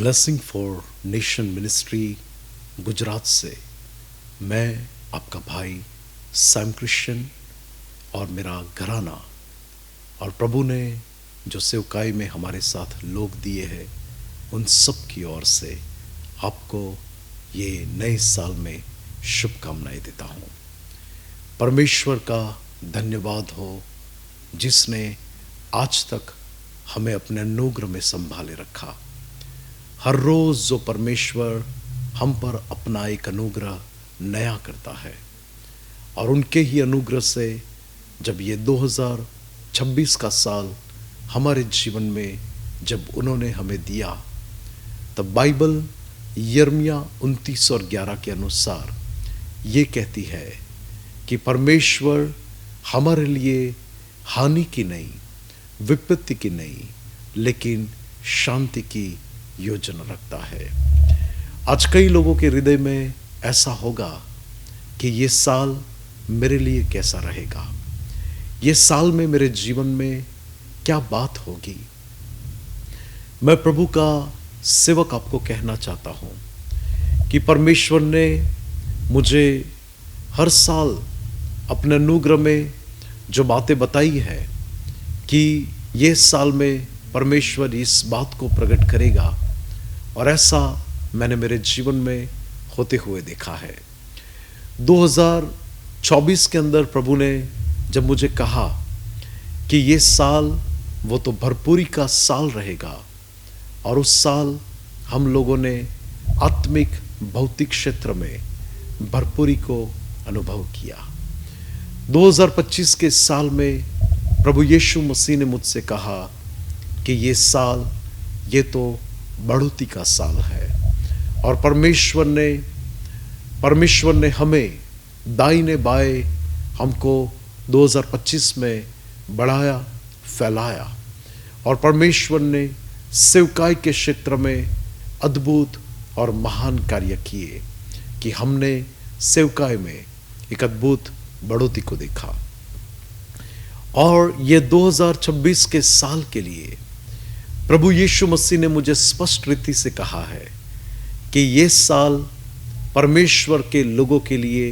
Blessing for nation ministry Gujarat से मैं आपका भाई सैम क्रिश्चियन और मेरा घराना और प्रभु ने जो सेवकाई में हमारे साथ लोग दिए हैं उन सब की ओर से आपको ये नए साल में शुभकामनाएं देता हूँ। परमेश्वर का धन्यवाद हो जिसने आज तक हमें अपने अनुग्रह में संभाले रखा। हर रोज जो परमेश्वर हम पर अपना एक अनुग्रह नया करता है और उनके ही अनुग्रह से जब ये 2026 का साल हमारे जीवन में जब उन्होंने हमें दिया तब बाइबल यिर्मयाह 29 और 11 के अनुसार ये कहती है कि परमेश्वर हमारे लिए हानि की नहीं, विपत्ति की नहीं, लेकिन शांति की योजना रखता है। आज कई लोगों के हृदय में ऐसा होगा कि ये साल मेरे लिए कैसा रहेगा, ये साल में मेरे जीवन में क्या बात होगी। मैं प्रभु का सेवक आपको कहना चाहता हूँ कि परमेश्वर ने मुझे हर साल अपने अनुग्रह में जो बातें बताई है कि ये साल में परमेश्वर इस बात को प्रकट करेगा और ऐसा मैंने मेरे जीवन में होते हुए देखा है। 2024 के अंदर प्रभु ने जब मुझे कहा कि ये साल वो तो भरपूरी का साल रहेगा और उस साल हम लोगों ने आत्मिक भौतिक क्षेत्र में भरपूरी को अनुभव किया। 2025 के साल में प्रभु यीशु मसीह ने मुझसे कहा कि ये साल ये तो बढ़ोतरी का साल है और परमेश्वर ने हमें दाहिने बाएं हमको 2025 में बढ़ाया फैलाया और परमेश्वर ने सेवकाई के क्षेत्र में अद्भुत और महान कार्य किए कि हमने सेवकाई में एक अद्भुत बढ़ोतरी को देखा। और ये 2026 के साल के लिए प्रभु यीशु मसीह ने मुझे स्पष्ट रीति से कहा है कि ये साल परमेश्वर के लोगों के लिए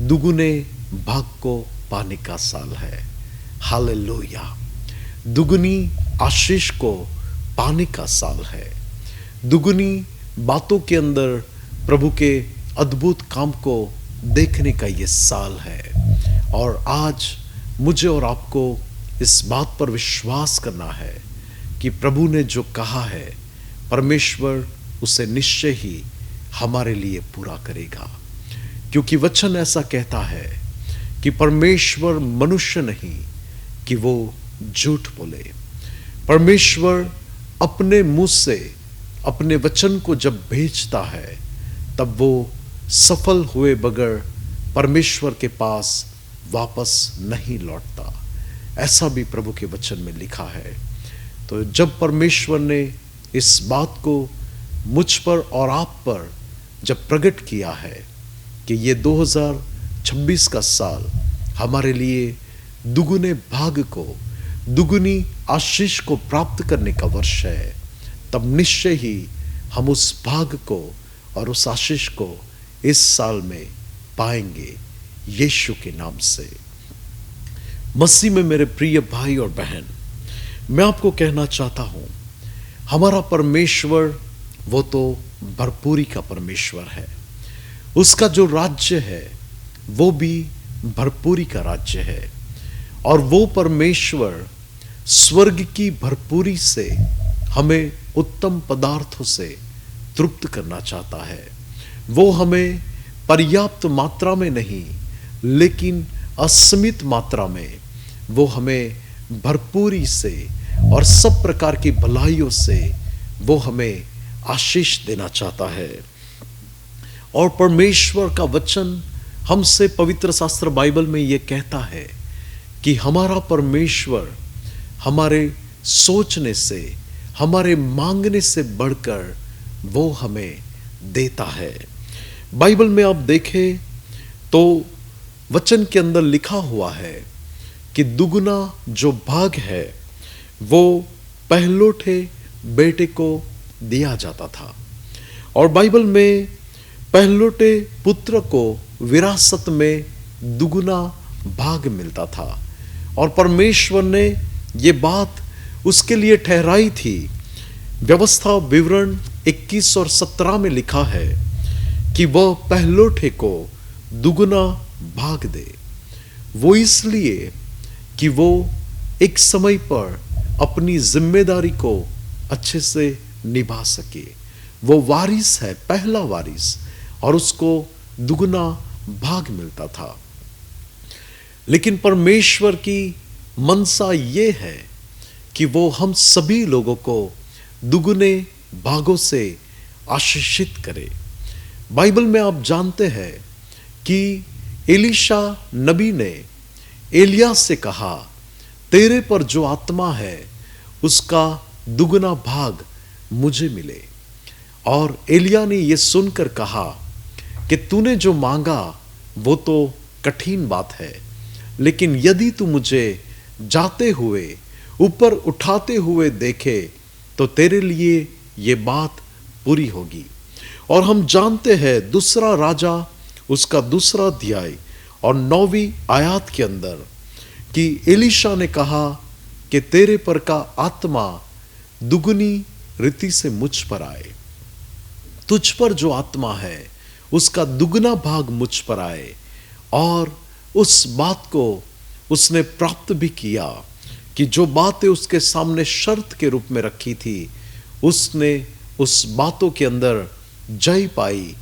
दुगुने भाग को पाने का साल है। हालेलुया। दुगुनी आशीष को पाने का साल है। दुगुनी बातों के अंदर प्रभु के अद्भुत काम को देखने का ये साल है और आज मुझे और आपको इस बात पर विश्वास करना है कि प्रभु ने जो कहा है परमेश्वर उसे निश्चय ही हमारे लिए पूरा करेगा, क्योंकि वचन ऐसा कहता है कि परमेश्वर मनुष्य नहीं कि वो झूठ बोले। परमेश्वर अपने मुंह से अपने वचन को जब भेजता है तब वो सफल हुए बगैर परमेश्वर के पास वापस नहीं लौटता। ऐसा भी प्रभु के वचन में लिखा है। तो जब परमेश्वर ने इस बात को मुझ पर और आप पर जब प्रकट किया है कि ये 2026 का साल हमारे लिए दुगुने भाग को, दुगुनी आशीष को प्राप्त करने का वर्ष है, तब निश्चय ही हम उस भाग को और उस आशीष को इस साल में पाएंगे यीशु के नाम से। मसीह में मेरे प्रिय भाई और बहन, मैं आपको कहना चाहता हूं हमारा परमेश्वर वो तो भरपूरी का परमेश्वर है। उसका जो राज्य है वो भी भरपूरी का राज्य है और वो परमेश्वर स्वर्ग की भरपूरी से हमें उत्तम पदार्थों से तृप्त करना चाहता है। वो हमें पर्याप्त मात्रा में नहीं लेकिन असीमित मात्रा में वो हमें भरपूरी से और सब प्रकार की भलाइयों से वो हमें आशीष देना चाहता है। और परमेश्वर का वचन हमसे पवित्र शास्त्र बाइबल में ये कहता है कि हमारा परमेश्वर हमारे सोचने से, हमारे मांगने से बढ़कर वो हमें देता है। बाइबल में आप देखें तो वचन के अंदर लिखा हुआ है कि दुगुना जो भाग है वो पहलोठे बेटे को दिया जाता था। और बाइबल में पहलौठे पुत्र को विरासत में दुगुना भाग मिलता था और परमेश्वर ने ये बात उसके लिए ठहराई थी। व्यवस्था विवरण 21 और 17 में लिखा है कि वह पहलौठे को दुगुना भाग दे। वो इसलिए कि वो एक समय पर अपनी जिम्मेदारी को अच्छे से निभा सके। वो वारिस है, पहला वारिस, और उसको दुगुना भाग मिलता था। लेकिन परमेश्वर की मनसा ये है कि वो हम सभी लोगों को दुगुने भागों से आशीषित करे। बाइबल में आप जानते हैं कि एलीशा नबी ने एलिया से कहा, तेरे पर जो आत्मा है उसका दुगुना भाग मुझे मिले। और एलिया ने यह सुनकर कहा कि तूने जो मांगा वो तो कठिन बात है, लेकिन यदि तू मुझे जाते हुए ऊपर उठाते हुए देखे तो तेरे लिए ये बात पूरी होगी। और हम जानते हैं दूसरा राजा उसका दूसरा अध्याय और 9वीं आयत के अंदर कि एलीशा ने कहा कि तेरे पर का आत्मा दुगुनी रीति से मुझ पर आए। तुझ पर जो आत्मा है उसका दुगना भाग मुझ पर आए। और उस बात को उसने प्राप्त भी किया कि जो बातें उसके सामने शर्त के रूप में रखी थी, उसने उस बातों के अंदर जय पाई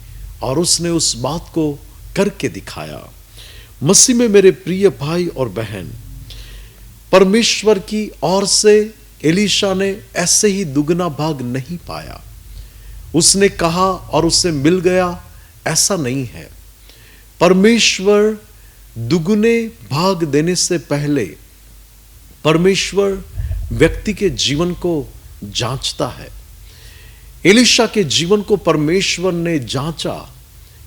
और उसने उस बात को करके दिखाया। मसीह में मेरे प्रिय भाई और बहन, परमेश्वर की ओर से एलीशा ने ऐसे ही दुगना भाग नहीं पाया। उसने कहा और उसे मिल गया, ऐसा नहीं है। परमेश्वर दुगुने भाग देने से पहले परमेश्वर व्यक्ति के जीवन को जांचता है। एलीशा के जीवन को परमेश्वर ने जांचा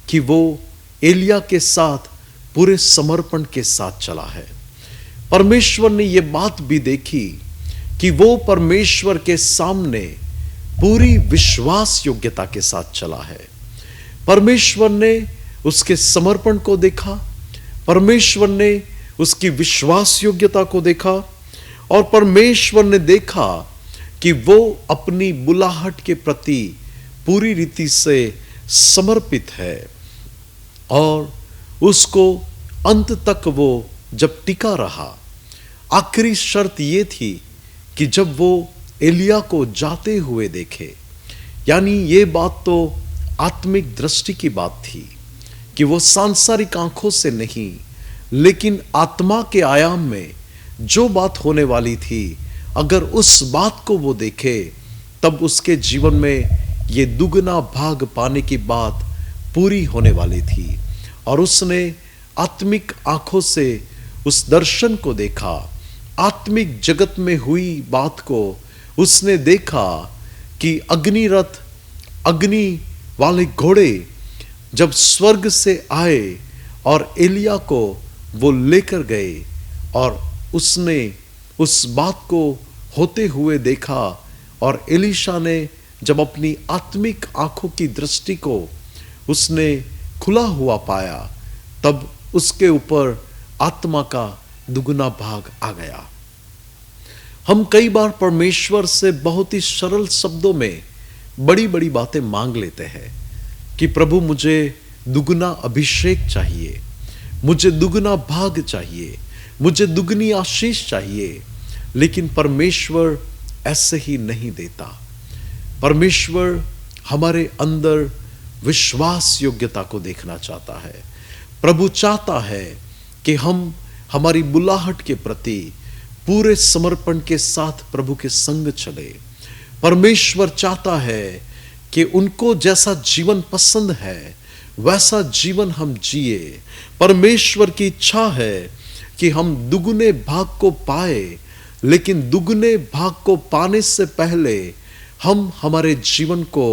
कि वो एलिया के साथ पूरे समर्पण के साथ चला है। परमेश्वर ने ये बात भी देखी कि वो परमेश्वर के सामने पूरी विश्वास योग्यता के साथ चला है। परमेश्वर ने उसके समर्पण को देखा, परमेश्वर ने उसकी विश्वास योग्यता को देखा, और परमेश्वर ने देखा कि वो अपनी बुलाहट के प्रति पूरी रीति से समर्पित है। और उसको अंत तक वो जब टिका रहा, आखिरी शर्त ये थी कि जब वो एलिया को जाते हुए देखे, यानी ये बात तो आत्मिक दृष्टि की बात थी कि वो सांसारिक आंखों से नहीं, लेकिन आत्मा के आयाम में जो बात होने वाली थी, अगर उस बात को वो देखे तब उसके जीवन में ये दुगना भाग पाने की बात पूरी होने वाली थी। और उसने आत्मिक आंखों से उस दर्शन को देखा, आत्मिक जगत में हुई बात को उसने देखा कि अग्निरथ, अग्नि वाले घोड़े जब स्वर्ग से आए और एलिया को वो लेकर गए, और उसने उस बात को होते हुए देखा। और एलीशा ने जब अपनी आत्मिक आंखों की दृष्टि को उसने खुला हुआ पाया, तब उसके ऊपर आत्मा का दुगुना भाग आ गया। हम कई बार परमेश्वर से बहुत ही सरल शब्दों में बड़ी बड़ी बातें मांग लेते हैं कि प्रभु मुझे दुगुना अभिषेक चाहिए, मुझे दुगुना भाग चाहिए, मुझे दुगनी आशीष चाहिए। लेकिन परमेश्वर ऐसे ही नहीं देता। परमेश्वर हमारे अंदर विश्वास योग्यता को देखना चाहता है। प्रभु चाहता है कि हम हमारी बुलाहट के प्रति पूरे समर्पण के साथ प्रभु के संग चले। परमेश्वर चाहता है कि उनको जैसा जीवन पसंद है वैसा जीवन हम जिए। परमेश्वर की इच्छा है कि हम दुगुने भाग को पाए, लेकिन दुगुने भाग को पाने से पहले हम हमारे जीवन को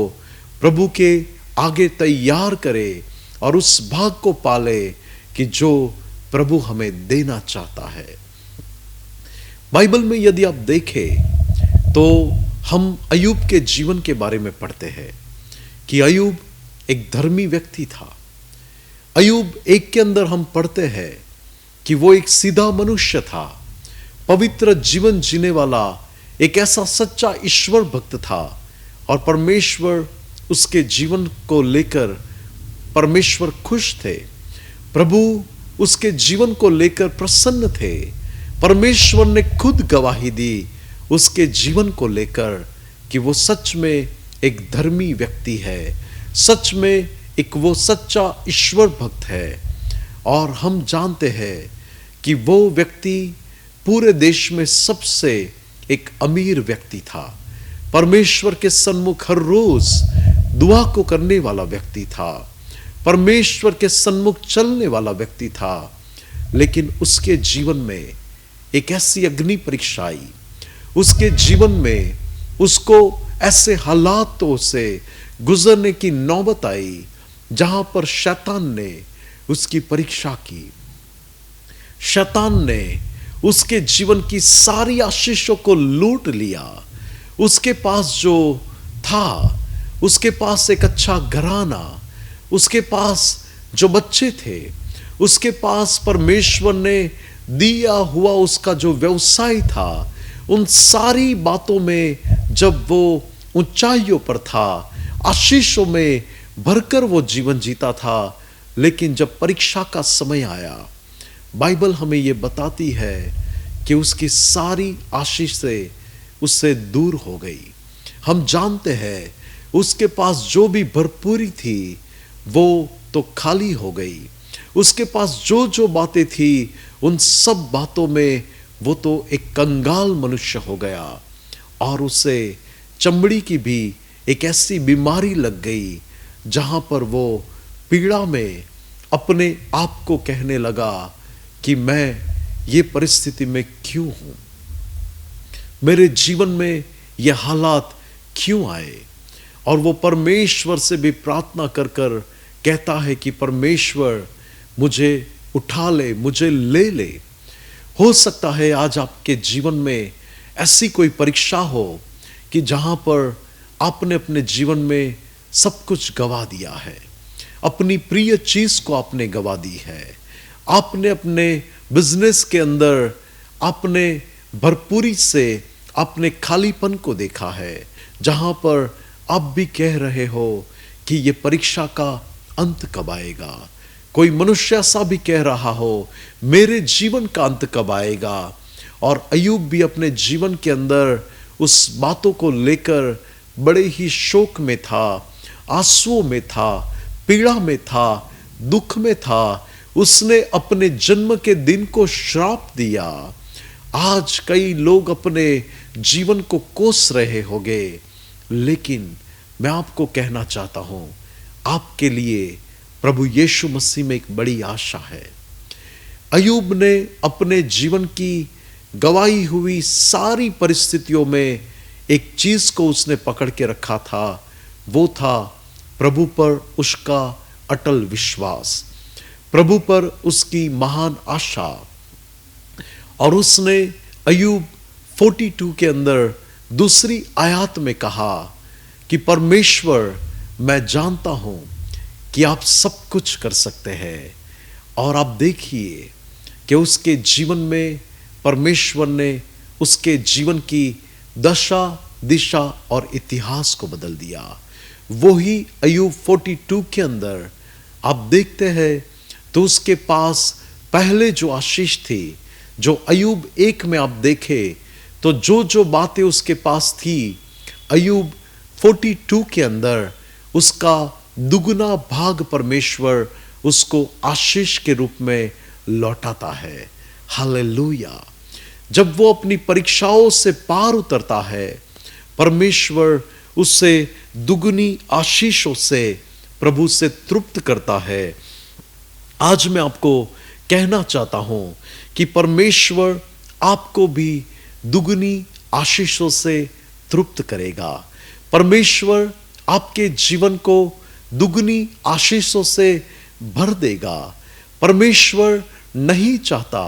प्रभु के आगे तैयार करें और उस भाग को पाले कि जो प्रभु हमें देना चाहता है। बाइबल में यदि आप देखें तो हम अय्यूब के जीवन के बारे में पढ़ते हैं कि अय्यूब एक धर्मी व्यक्ति था। अय्यूब एक के अंदर हम पढ़ते हैं कि वो एक सीधा मनुष्य था, पवित्र जीवन जीने वाला एक ऐसा सच्चा ईश्वर भक्त था, और परमेश्वर उसके जीवन को लेकर परमेश्वर खुश थे। प्रभु उसके जीवन को लेकर प्रसन्न थे। परमेश्वर ने खुद गवाही दी उसके जीवन को लेकर कि वो सच में एक धर्मी व्यक्ति है, सच में एक वो सच्चा ईश्वर भक्त है। और हम जानते हैं कि वो व्यक्ति पूरे देश में सबसे एक अमीर व्यक्ति था, परमेश्वर के सन्मुख हर रोज दुआ को करने वाला व्यक्ति था, परमेश्वर के सन्मुख चलने वाला व्यक्ति था। लेकिन उसके जीवन में एक ऐसी अग्नि परीक्षा आई, उसके जीवन में उसको ऐसे हालातों से गुजरने की नौबत आई जहां पर शैतान ने उसकी परीक्षा की। शैतान ने उसके जीवन की सारी आशीषों को लूट लिया। उसके पास जो था, उसके पास एक अच्छा घराना, उसके पास जो बच्चे थे, उसके पास परमेश्वर ने दिया हुआ उसका जो व्यवसाय था, उन सारी बातों में जब वो ऊंचाइयों पर था, आशीषों में भरकर वो जीवन जीता था। लेकिन जब परीक्षा का समय आया, बाइबल हमें ये बताती है कि उसकी सारी आशीषें उससे दूर हो गई। हम जानते हैं उसके पास जो भी भरपूरी थी वो तो खाली हो गई। उसके पास जो जो बातें थी उन सब बातों में वो तो एक कंगाल मनुष्य हो गया, और उसे चमड़ी की भी एक ऐसी बीमारी लग गई जहां पर वो पीड़ा में अपने आप को कहने लगा कि मैं ये परिस्थिति में क्यों हूं, मेरे जीवन में ये हालात क्यों आए। और वो परमेश्वर से भी प्रार्थना कर कर कहता है कि परमेश्वर मुझे उठा ले, मुझे ले ले। हो सकता है आज आपके जीवन में ऐसी कोई परीक्षा हो कि जहां पर आपने अपने जीवन में सब कुछ गवा दिया है, अपनी प्रिय चीज को आपने गवा दी है, आपने अपने बिजनेस के अंदर आपने भरपूरी से अपने खालीपन को देखा है, जहां पर आप भी कह रहे हो कि ये परीक्षा का अंत कब आएगा। कोई मनुष्य ऐसा भी कह रहा हो मेरे जीवन का अंत कब आएगा। और अय्यूब भी अपने जीवन के अंदर उस बातों को लेकर बड़े ही शोक में था, आंसुओं में था, पीड़ा में था, दुख में था। उसने अपने जन्म के दिन को श्राप दिया। आज कई लोग अपने जीवन को कोस रहे होंगे, लेकिन मैं आपको कहना चाहता हूं आपके लिए प्रभु यीशु मसीह में एक बड़ी आशा है। अय्यूब ने अपने जीवन की गवाई हुई सारी परिस्थितियों में एक चीज को उसने पकड़ के रखा था, वो था प्रभु पर उसका अटल विश्वास, प्रभु पर उसकी महान आशा। और उसने अय्यूब 42 के अंदर दूसरी आयत में कहा कि परमेश्वर मैं जानता हूं कि आप सब कुछ कर सकते हैं। और आप देखिए कि उसके जीवन में परमेश्वर ने उसके जीवन की दशा, दिशा और इतिहास को बदल दिया। वही अय्यूब 42 के अंदर आप देखते हैं तो उसके पास पहले जो आशीष थी, जो अय्यूब 1 में आप देखें तो जो जो बातें उसके पास थी, अय्यूब 42 के अंदर उसका दुगना भाग परमेश्वर उसको आशीष के रूप में लौटाता है। हालेलुया। जब वो अपनी परीक्षाओं से पार उतरता है, परमेश्वर उससे दुगनी आशीषों से प्रभु से तृप्त करता है। आज मैं आपको कहना चाहता हूं कि परमेश्वर आपको भी दुगनी आशीषों से तृप्त करेगा। परमेश्वर आपके जीवन को दुगनी आशीषों से भर देगा। परमेश्वर नहीं चाहता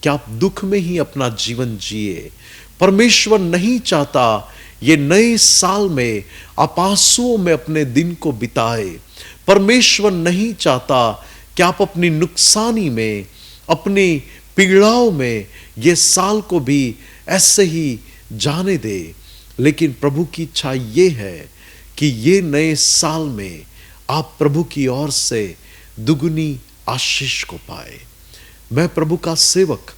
कि आप दुख में ही अपना जीवन जिए। परमेश्वर नहीं चाहता ये नए साल में आप आंसुओं में अपने दिन को बिताए। परमेश्वर नहीं चाहता कि आप अपनी नुकसानी में, अपनी पीड़ाओं में ये साल को भी ऐसे ही जाने दे। लेकिन प्रभु की इच्छा ये है कि ये नए साल में आप प्रभु की ओर से दुगनी आशीष को पाए। मैं प्रभु का सेवक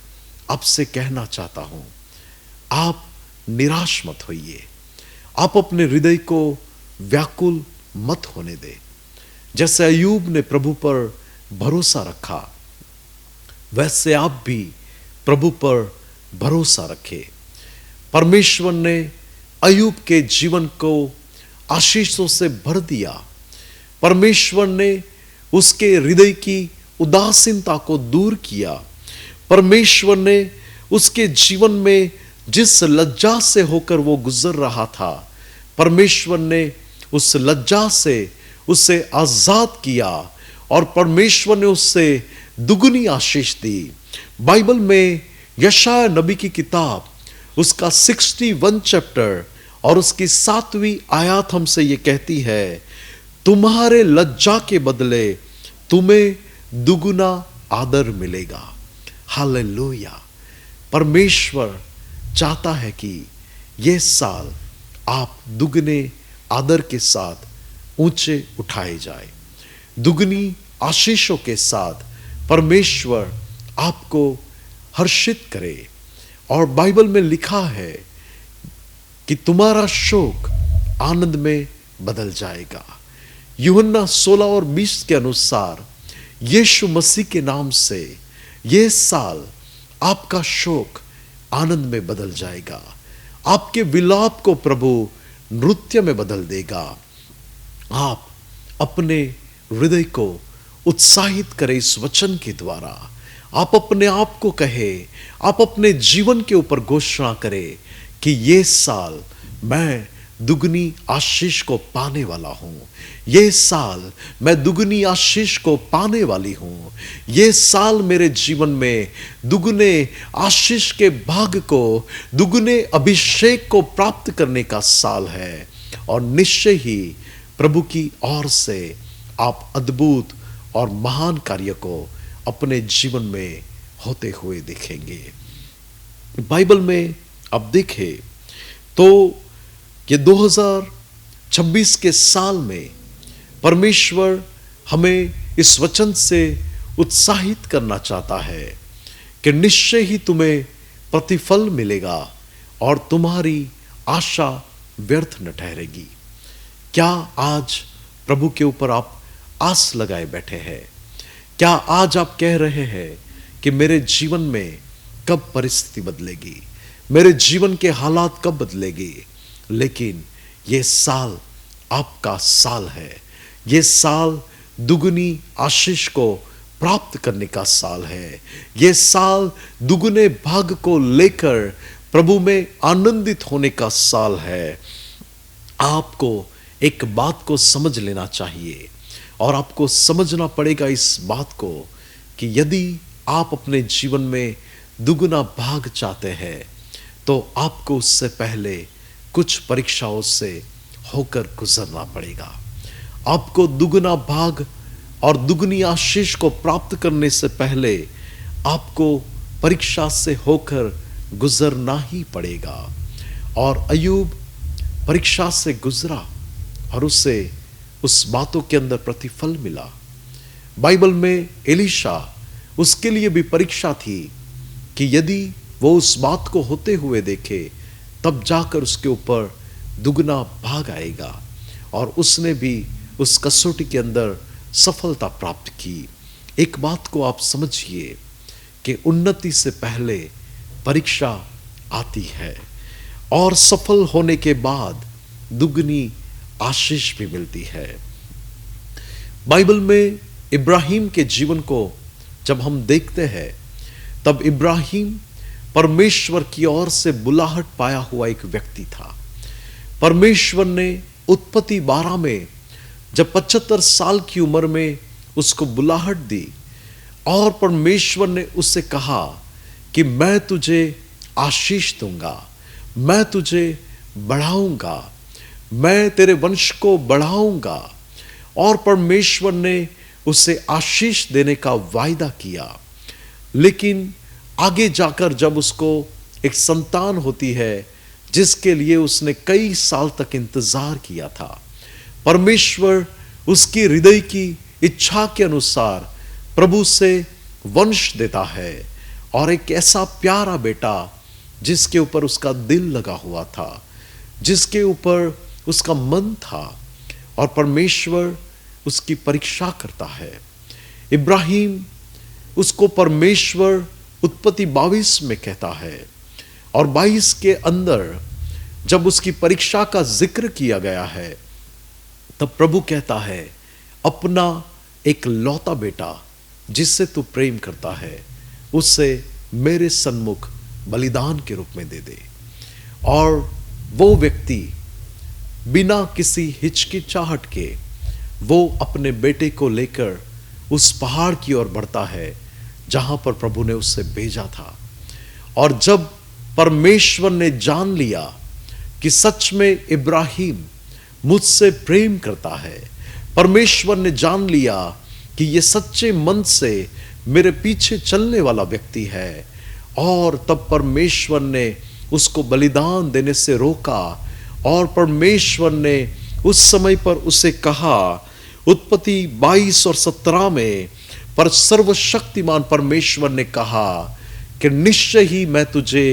आपसे कहना चाहता हूं, आप निराश मत होइए। आप अपने हृदय को व्याकुल मत होने दे। जैसे अय्यूब ने प्रभु पर भरोसा रखा, वैसे आप भी प्रभु पर भरोसा रखें। परमेश्वर ने अय्यूब के जीवन को आशीषों से भर दिया। परमेश्वर ने उसके हृदय की उदासीनता को दूर किया। परमेश्वर ने उसके जीवन में जिस लज्जा से होकर वो गुजर रहा था, परमेश्वर ने उस लज्जा से उसे आजाद किया और परमेश्वर ने उससे दुगनी आशीष दी। बाइबल में यशायाह नबी की किताब उसका 61 चैप्टर और उसकी 7वीं आयत हमसे ये कहती है, तुम्हारे लज्जा के बदले तुम्हें दुगुना आदर मिलेगा। हालेलुया। परमेश्वर चाहता है कि यह साल आप दुगने आदर के साथ ऊंचे उठाए जाए। दुगनी आशीषों के साथ परमेश्वर आपको हर्षित करे। और बाइबल में लिखा है कि तुम्हारा शोक आनंद में बदल जाएगा। यूहन्ना 16 और 20 के अनुसार यीशु मसीह के नाम से यह साल आपका शोक आनंद में बदल जाएगा। आपके विलाप को प्रभु नृत्य में बदल देगा। आप अपने हृदय को उत्साहित करें इस वचन के द्वारा। आप अपने आप को कहे, आप अपने जीवन के ऊपर घोषणा करें कि ये साल मैं दुगनी आशीष को पाने वाला हूं। ये साल मैं दुगनी आशीष को पाने वाली हूं। ये साल मेरे जीवन में दुगने आशीष के भाग को, दुगने अभिषेक को प्राप्त करने का साल है। और निश्चय ही प्रभु की ओर से आप अद्भुत और महान कार्य को अपने जीवन में होते हुए देखेंगे। बाइबल में अब देखें तो ये 2026 के साल में परमेश्वर हमें इस वचन से उत्साहित करना चाहता है कि निश्चय ही तुम्हें प्रतिफल मिलेगा और तुम्हारी आशा व्यर्थ न ठहरेगी। क्या आज प्रभु के ऊपर आप आस लगाए बैठे हैं? क्या आज आप कह रहे हैं कि मेरे जीवन में कब परिस्थिति बदलेगी, मेरे जीवन के हालात कब बदलेगी? लेकिन ये साल आपका साल है। ये साल दुगनी आशीष को प्राप्त करने का साल है। ये साल दुगने भाग को लेकर प्रभु में आनंदित होने का साल है। आपको एक बात को समझ लेना चाहिए और आपको समझना पड़ेगा इस बात को कि यदि आप अपने जीवन में दुगना भाग चाहते हैं तो आपको उससे पहले कुछ परीक्षाओं से होकर गुजरना पड़ेगा। आपको दुगना भाग और दुगनी आशीष को प्राप्त करने से पहले आपको परीक्षा से होकर गुजरना ही पड़ेगा। और अय्यूब परीक्षा से गुजरा और उसे उस बातों के अंदर प्रतिफल मिला। बाइबल में एलीशा, उसके लिए भी परीक्षा थी कि यदि वो उस बात को होते हुए देखे तब जाकर उसके ऊपर दुगना भाग आएगा। और उसने भी उस कसौटी के अंदर सफलता प्राप्त की। एक बात को आप समझिए कि उन्नति से पहले परीक्षा आती है और सफल होने के बाद दुगनी आशीष भी मिलती है। बाइबल में इब्राहिम के जीवन को जब हम देखते हैं तब इब्राहिम परमेश्वर की ओर से बुलाहट पाया हुआ एक व्यक्ति था। परमेश्वर ने उत्पत्ति 12 में जब 75 साल की उम्र में उसको बुलाहट दी और परमेश्वर ने उससे कहा कि मैं तुझे आशीष दूंगा, मैं तुझे बढ़ाऊंगा, मैं तेरे वंश को बढ़ाऊंगा। और परमेश्वर ने उसे आशीष देने का वायदा किया। लेकिन आगे जाकर जब उसको एक संतान होती है जिसके लिए उसने कई साल तक इंतजार किया था, परमेश्वर उसकी हृदय की इच्छा के अनुसार प्रभु से वंश देता है और एक ऐसा प्यारा बेटा जिसके ऊपर उसका दिल लगा हुआ था, जिसके ऊपर उसका मन था, और परमेश्वर उसकी परीक्षा करता है। इब्राहिम, उसको परमेश्वर उत्पत्ति 22 में कहता है और 22 के अंदर जब उसकी परीक्षा का जिक्र किया गया है तब प्रभु कहता है, अपना एक लौता बेटा जिससे तू प्रेम करता है उससे मेरे सन्मुख बलिदान के रूप में दे दे। और वो व्यक्ति बिना किसी हिचकिचाहट के वो अपने बेटे को लेकर उस पहाड़ की ओर बढ़ता है जहां पर प्रभु ने उससे भेजा था। और जब परमेश्वर ने जान लिया कि सच में इब्राहिम मुझसे प्रेम करता है, परमेश्वर ने जान लिया कि ये सच्चे मन से मेरे पीछे चलने वाला व्यक्ति है, और तब परमेश्वर ने उसको बलिदान देने से रोका। और परमेश्वर ने उस समय पर उसे कहा, उत्पत्ति 22 और 17 में, पर सर्वशक्तिमान परमेश्वर ने कहा कि निश्चय ही मैं तुझे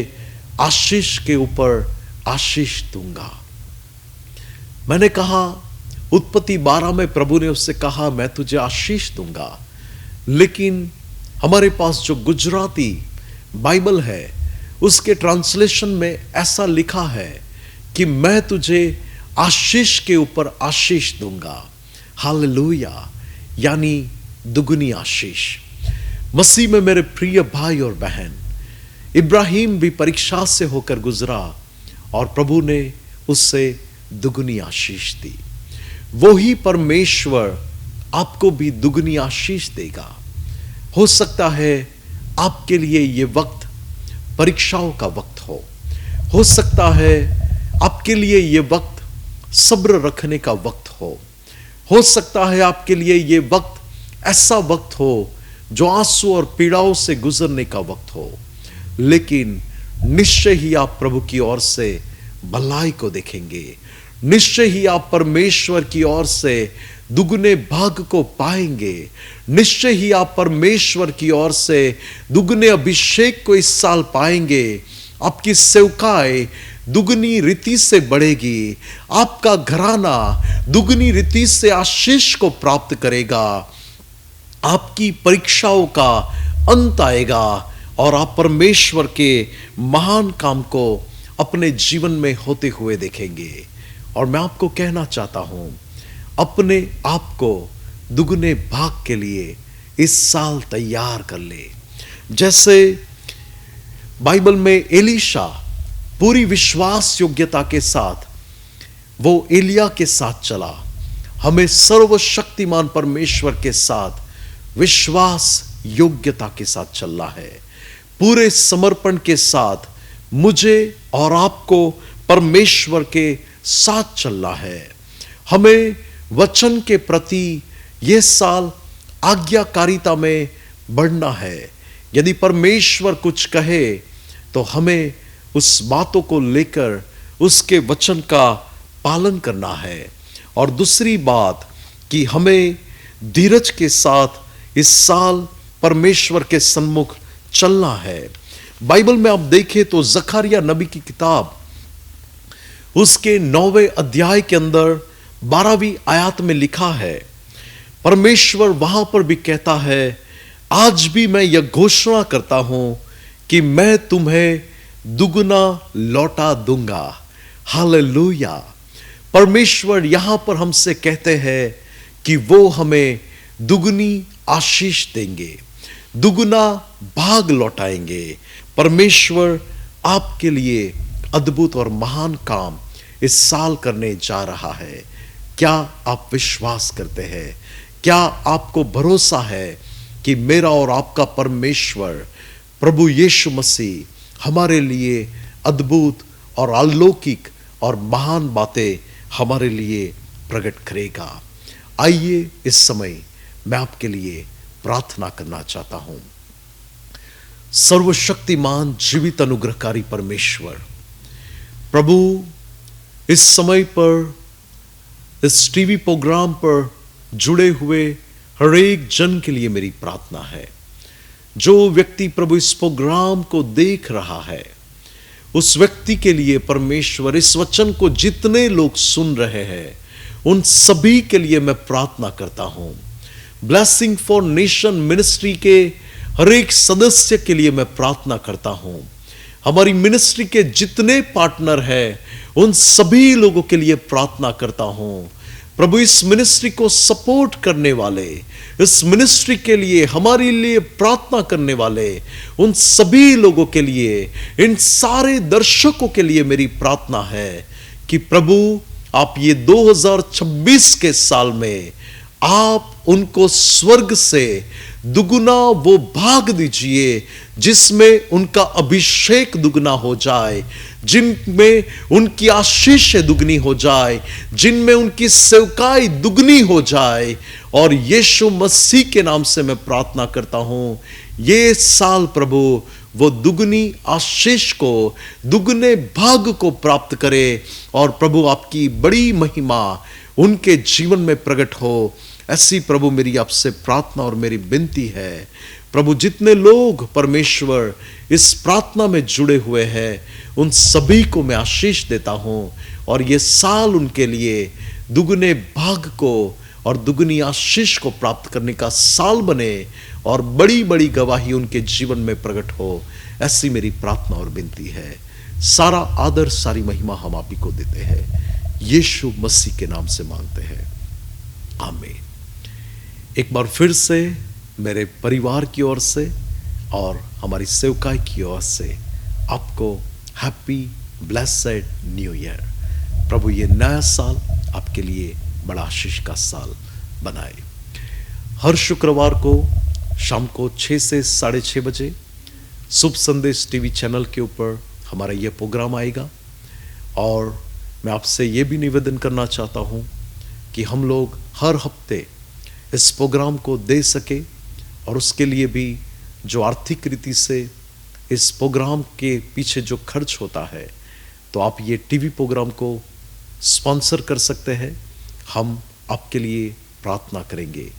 आशीष के ऊपर आशीष दूंगा। मैंने कहा उत्पत्ति 12 में प्रभु ने उससे कहा मैं तुझे आशीष दूंगा, लेकिन हमारे पास जो गुजराती बाइबल है उसके ट्रांसलेशन में ऐसा लिखा है कि मैं तुझे आशीष के ऊपर आशीष दूंगा। हालेलुया, यानी दुगनी आशीष। मसीह में मेरे प्रिय भाई और बहन, इब्राहिम भी परीक्षा से होकर गुजरा और प्रभु ने उससे दुगनी आशीष दी। वही परमेश्वर आपको भी दुगनी आशीष देगा। हो सकता है आपके लिए ये वक्त परीक्षाओं का वक्त हो सकता है आपके लिए ये वक्त सब्र रखने का वक्त हो सकता है आपके लिए ये वक्त ऐसा वक्त हो जो आंसू और पीड़ाओं से गुजरने का वक्त हो, लेकिन निश्चय ही आप प्रभु की ओर से भलाई को देखेंगे। निश्चय ही आप परमेश्वर की ओर से दुगने भाग को पाएंगे। निश्चय ही आप परमेश्वर की ओर से दुगने अभिषेक को इस साल पाएंगे। आपकी सेवकाई दुगनी रीति से बढ़ेगी। आपका घराना दुगनी रीति से आशीष को प्राप्त करेगा। आपकी परीक्षाओं का अंत आएगा और आप परमेश्वर के महान काम को अपने जीवन में होते हुए देखेंगे। और मैं आपको कहना चाहता हूं, अपने आप को दुगने भाग के लिए इस साल तैयार कर ले। जैसे बाइबल में एलीशा पूरी विश्वास योग्यता के साथ वो एलिया के साथ चला, हमें सर्वशक्तिमान परमेश्वर के साथ विश्वास योग्यता के साथ चलना है। पूरे समर्पण के साथ मुझे और आपको परमेश्वर के साथ चलना है। हमें वचन के प्रति यह साल आज्ञाकारिता में बढ़ना है। यदि परमेश्वर कुछ कहे तो हमें उस बातों को लेकर उसके वचन का पालन करना है। और दूसरी बात कि हमें धीरज के साथ इस साल परमेश्वर के सन्मुख चलना है। बाइबल में आप देखें तो जकरिया नबी की किताब उसके 9वें अध्याय के अंदर 12वीं आयत में लिखा है, परमेश्वर वहां पर भी कहता है, आज भी मैं यह घोषणा करता हूं कि मैं तुम्हें दुगना लौटा दूंगा। हालेलुया। परमेश्वर यहां पर हमसे कहते हैं कि वो हमें दुगनी आशीष देंगे, दुगना भाग लौटाएंगे। परमेश्वर आपके लिए अद्भुत और महान काम इस साल करने जा रहा है। क्या आप विश्वास करते हैं? क्या आपको भरोसा है कि मेरा और आपका परमेश्वर प्रभु यीशु मसीह हमारे लिए अद्भुत और अलौकिक और महान बातें हमारे लिए प्रकट करेगा। आइए इस समय मैं आपके लिए प्रार्थना करना चाहता हूं। सर्वशक्तिमान जीवित अनुग्रहकारी परमेश्वर, प्रभु, इस समय पर इस टीवी प्रोग्राम पर जुड़े हुए हर एक जन के लिए मेरी प्रार्थना है। जो व्यक्ति प्रभु इस प्रोग्राम को देख रहा है, उस व्यक्ति के लिए परमेश्वर इस वचन को जितने लोग सुन रहे हैं उन सभी के लिए मैं प्रार्थना करता हूं। ब्लेसिंग फॉर नेशन मिनिस्ट्री के हर एक सदस्य के लिए मैं प्रार्थना करता हूं। हमारी मिनिस्ट्री के जितने पार्टनर हैं उन सभी लोगों के लिए प्रार्थना करता हूं। प्रभु, इस मिनिस्ट्री को सपोर्ट करने वाले, इस मिनिस्ट्री के लिए हमारे लिए प्रार्थना करने वाले उन सभी लोगों के लिए, इन सारे दर्शकों के लिए मेरी प्रार्थना है कि प्रभु, आप ये 2026 के साल में आप उनको स्वर्ग से दुगुना वो भाग दीजिए जिसमें उनका अभिषेक दुगना हो जाए, जिनमें उनकी आशीष दुगनी हो जाए, जिनमें उनकी सेवकाई दुगनी हो जाए। और यीशु मसीह के नाम से मैं प्रार्थना करता हूं, ये साल प्रभु वो दुगनी आशीष को, दुगने भाग को प्राप्त करे और प्रभु आपकी बड़ी महिमा उनके जीवन में प्रकट हो। ऐसी प्रभु मेरी आपसे प्रार्थना और मेरी विनती है। प्रभु, जितने लोग परमेश्वर इस प्रार्थना में जुड़े हुए हैं उन सभी को मैं आशीष देता हूं और ये साल उनके लिए दुगने भाग को और दुगनी आशीष को प्राप्त करने का साल बने और बड़ी बड़ी गवाही उनके जीवन में प्रकट हो। ऐसी मेरी प्रार्थना और विनती है। सारा आदर, सारी महिमा हम आप ही को देते हैं, यीशु मसीह के नाम से मांगते हैं, आमीन। एक बार फिर से मेरे परिवार की ओर से और हमारी सेवकाई की ओर से आपको हैप्पी ब्लेसेड न्यू ईयर। प्रभु ये नया साल आपके लिए बड़ा आशीष का साल बनाए। हर शुक्रवार को शाम को 6 से 6:30 बजे शुभ संदेश टीवी चैनल के ऊपर हमारा यह प्रोग्राम आएगा और मैं आपसे ये भी निवेदन करना चाहता हूँ कि हम लोग हर हफ्ते इस प्रोग्राम को दे सके और उसके लिए भी जो आर्थिक रीति से इस प्रोग्राम के पीछे जो खर्च होता है तो आप ये टीवी प्रोग्राम को स्पॉन्सर कर सकते हैं। हम आपके लिए प्रार्थना करेंगे।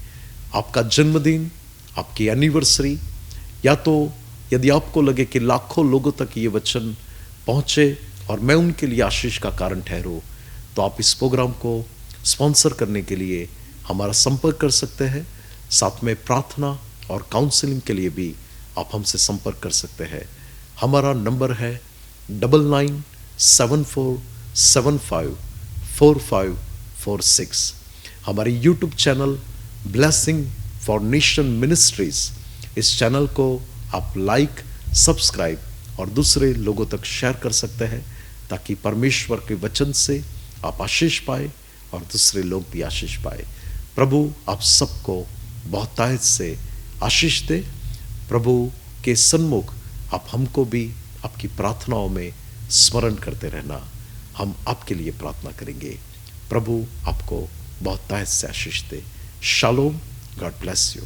आपका जन्मदिन, आपकी एनिवर्सरी, या तो यदि आपको लगे कि लाखों लोगों तक ये वचन पहुँचे और मैं उनके लिए आशीष का कारण ठहरूं, तो आप इस प्रोग्राम को स्पॉन्सर करने के लिए हमारा संपर्क कर सकते हैं। साथ में प्रार्थना और काउंसलिंग के लिए भी आप हमसे संपर्क कर सकते हैं। हमारा नंबर है 9974754546। हमारी YouTube channel blessing for nation ministries, इस चैनल को आप लाइक, सब्सक्राइब और दूसरे लोगों तक शेयर कर सकते हैं ताकि परमेश्वर के वचन से आप आशीष पाए और दूसरे लोग भी आशीष पाए। प्रभु आप सबको बहुतायत से आशीष दे। प्रभु के सन्मुख आप हमको भी आपकी प्रार्थनाओं में स्मरण करते रहना। हम आपके लिए प्रार्थना करेंगे। प्रभु आपको बहुतायत से आशीष दे। शालोम, गॉड ब्लेस यू।